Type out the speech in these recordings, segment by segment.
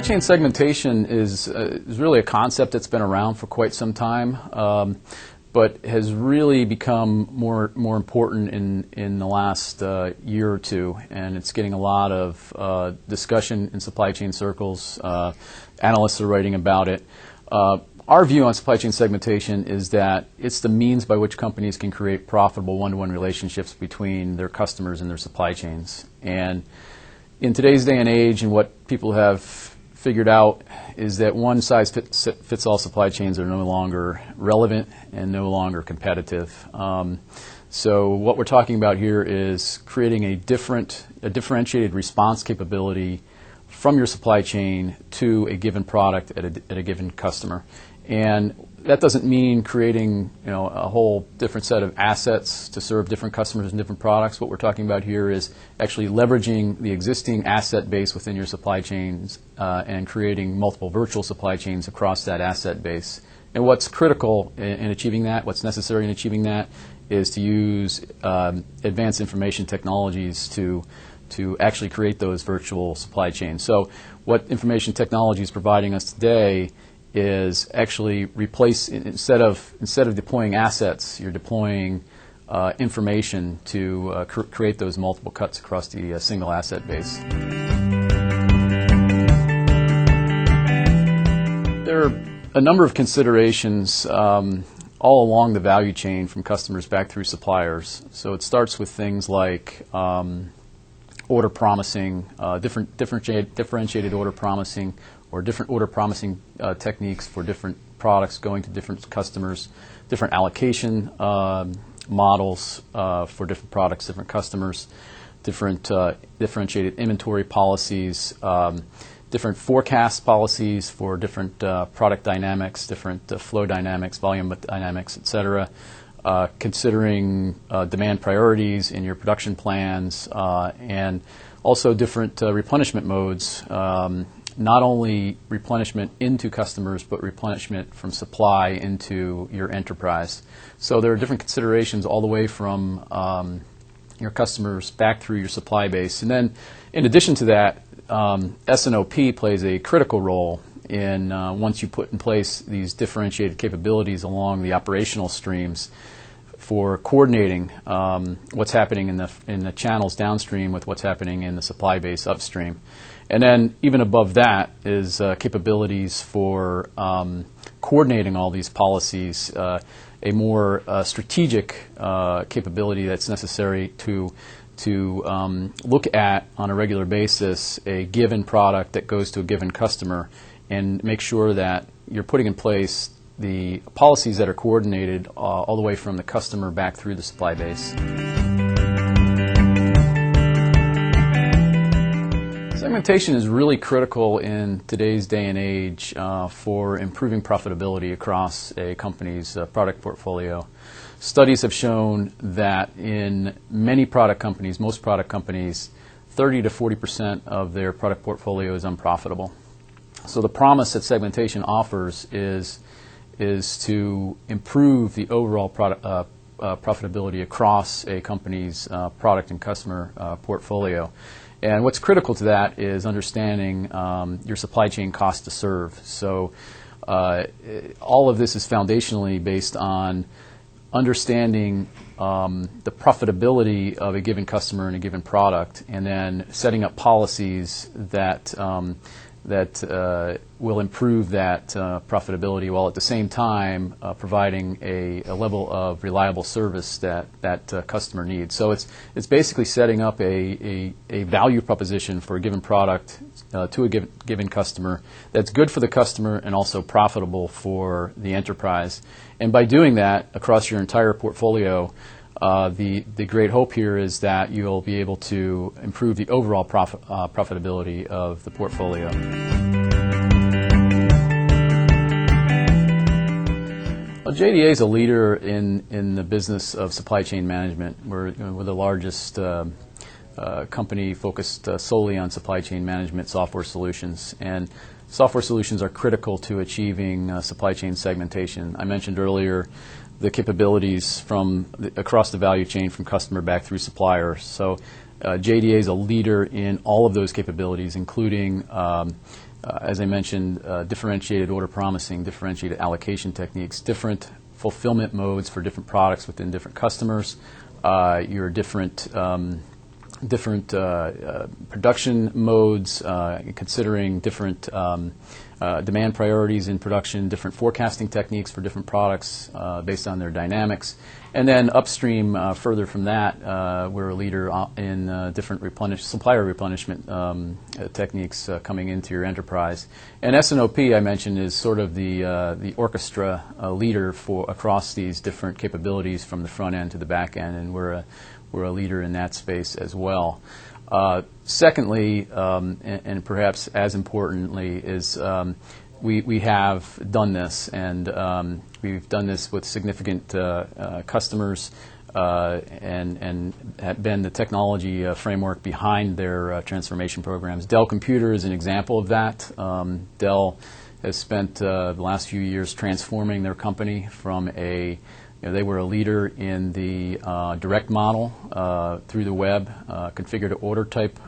Supply chain segmentation is really a concept that's been around for quite some time, but has really become more important in the last year or two, and it's getting a lot of discussion in supply chain circles. Analysts are writing about it. Our view on supply chain segmentation is that it's the means by which companies can create profitable one-to-one relationships between their customers and their supply chains. And in today's day and age, and what people have figured out is that one-size-fits-all supply chains are no longer relevant and no longer competitive. So what we're talking about here is creating a differentiated response capability from your supply chain to a given product at a given customer. And that doesn't mean creating a whole different set of assets to serve different customers and different products. What we're talking about here is actually leveraging the existing asset base within your supply chains and creating multiple virtual supply chains across that asset base. And what's critical in achieving that, what's necessary in achieving that, is to use advanced information technologies to actually create those virtual supply chains. So what information technology is providing us today is actually instead of deploying assets, you're deploying information to create those multiple cuts across the single asset base. There are a number of considerations all along the value chain from customers back through suppliers. So it starts with things like order promising, differentiated order promising, or different order promising techniques for different products going to different customers, different allocation models for different products, different customers, different differentiated inventory policies, different forecast policies for different product dynamics, different flow dynamics, volume dynamics, et cetera. Considering demand priorities in your production plans, and also different replenishment modes, not only replenishment into customers, but replenishment from supply into your enterprise. So there are different considerations all the way from your customers back through your supply base. And then in addition to that, S&OP plays a critical role in once you put in place these differentiated capabilities along the operational streams for coordinating what's happening in the channels downstream with what's happening in the supply base upstream. And then even above that is capabilities for coordinating all these policies, a more strategic capability that's necessary to look at on a regular basis a given product that goes to a given customer and make sure that you're putting in place the policies that are coordinated all the way from the customer back through the supply base. Segmentation is really critical in today's day and age for improving profitability across a company's product portfolio. Studies have shown that in many product companies, most product companies, 30 to 40% of their product portfolio is unprofitable. So the promise that segmentation offers is to improve the overall profitability across a company's product and customer portfolio. And what's critical to that is understanding your supply chain cost to serve. So all of this is foundationally based on understanding the profitability of a given customer and a given product, and then setting up policies that will improve that profitability, while at the same time providing a level of reliable service that customer needs. So it's basically setting up a value proposition for a given product to a given customer that's good for the customer and also profitable for the enterprise. And by doing that across your entire portfolio, the great hope here is that you'll be able to improve the overall profitability of the portfolio. Well, JDA is a leader in the business of supply chain management. We're the largest company focused solely on supply chain management software solutions. And software solutions are critical to achieving supply chain segmentation. I mentioned earlier the capabilities from across the value chain from customer back through supplier. So JDA is a leader in all of those capabilities, including as I mentioned, differentiated order promising, differentiated allocation techniques, different fulfillment modes for different products within different customers, your different production modes, considering different demand priorities in production, different forecasting techniques for different products based on their dynamics. And then upstream, further from that, we're a leader in different supplier replenishment techniques coming into your enterprise. And S&OP, I mentioned, is sort of the orchestra leader for across these different capabilities from the front end to the back end, and we're a leader in that space as well. Secondly, and perhaps as importantly, is we have done this, and we've done this with significant customers and have been the technology framework behind their transformation programs. Dell Computer is an example of that. Dell has spent the last few years transforming their company from they were a leader in the direct model through the web, configure-to-order type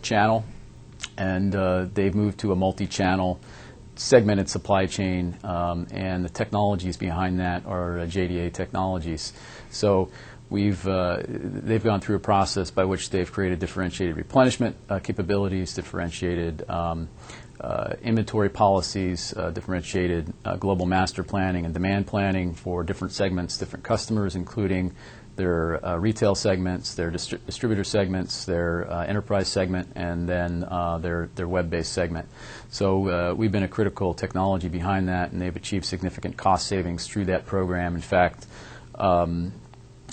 channel, and they've moved to a multi-channel segmented supply chain, and the technologies behind that are JDA technologies. So they've gone through a process by which they've created differentiated replenishment capabilities, differentiated inventory policies, differentiated global master planning and demand planning for different segments, different customers, including their retail segments, their distributor segments, their enterprise segment, and then their web-based segment. So we've been a critical technology behind that, and they've achieved significant cost savings through that program. In fact,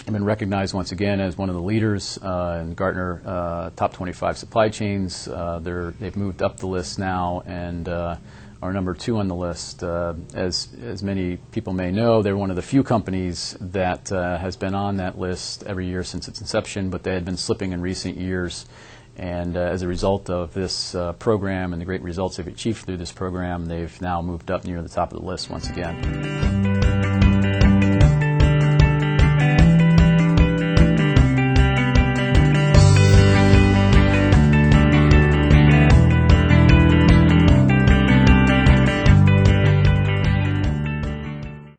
I've been recognized once again as one of the leaders in Gartner Top 25 Supply Chains. They've moved up the list now and are number 2 on the list. As many people may know, they're one of the few companies that has been on that list every year since its inception, but they had been slipping in recent years. And as a result of this program and the great results they've achieved through this program, they've now moved up near the top of the list once again.